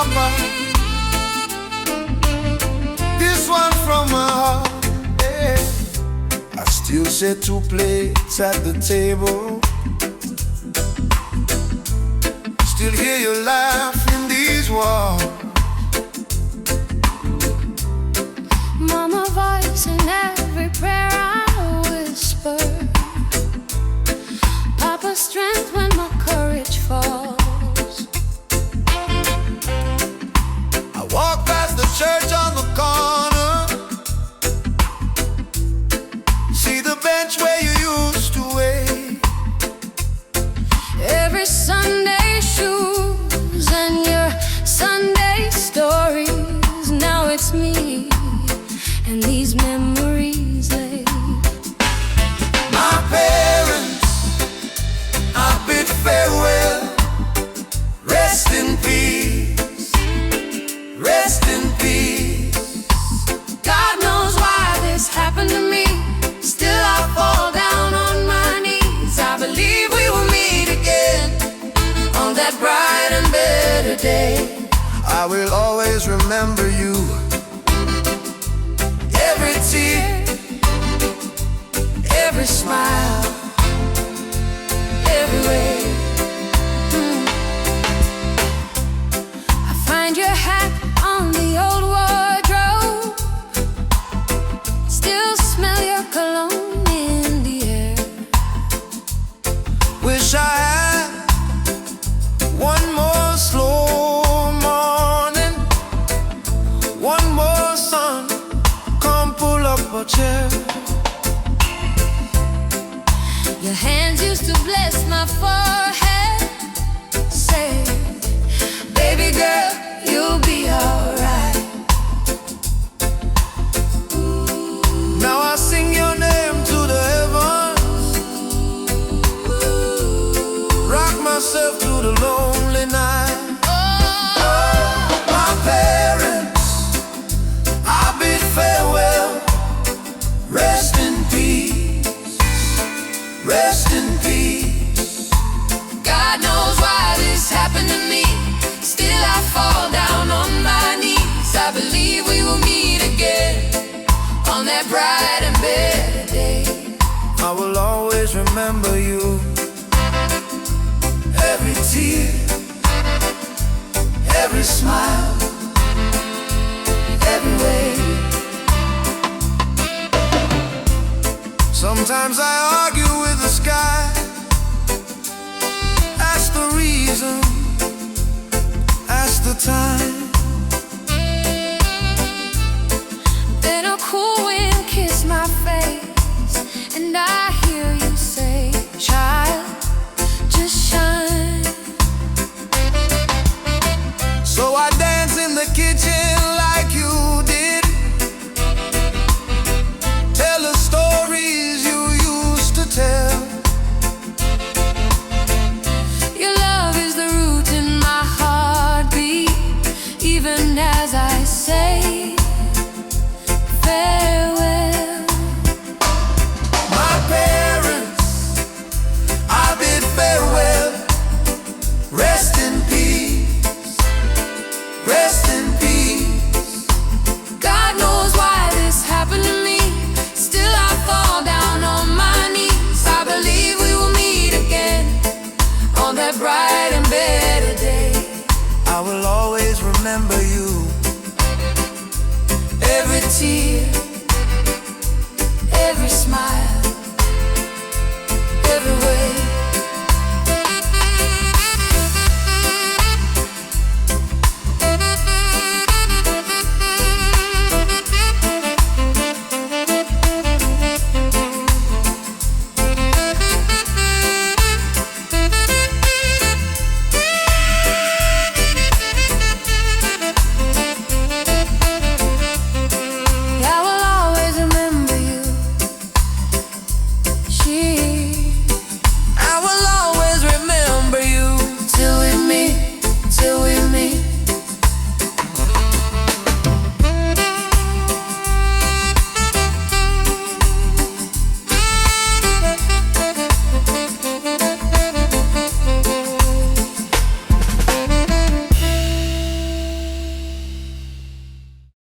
Papa. This one from my heart, yeah. I still share 2 plates at the table. Still hear you laugh in these walls. Mama voice in every prayer I whisper. Papa's strength when my courage falls. I walk past the church on the corner, see the bench where you used to wait. Every Sunday shoes and your Sunday stories. Now it's me and these memories laid. My parents, I bid farewell. Rest in peace, rest in peace. God knows why this happened to me. Still I fall down on my knees. I believe we will meet again on that bright and better day. I will always remember you. Every tear, Every smile, every way. I find your hat on the old wardrobe. Still smell your cologne in the air. wish I had one more slow morning, one more sun. Come pull up a chair. Your hands used to bless my forehead. Say, baby girl, you'll be alright. Now I sing your name to the heavens, rock myself through the lonely night. My parents, I bid farewell. Rest in peace, rest in peace. God knows why this happened to me. Still I fall down on my knees. I believe we will meet again on that bright and better day. I will always remember you. Every tear, every smile, every way. Sometimes I argue with the sky. Ask the reason, ask the time. Then a cool wind kissed my face, and I hear you say, child, just shine. So I dance in the kitchen like you did. Tell the stories you used to tell. Your love is the root in my heartbeat, even as I say farewell. My parents, I bid farewell. Rest in peace, rest in peace. God knows why this happened to me. Still I fall down on my knees. I believe we will meet again on that bright and better day. I will always remember you. Every tear, every smile,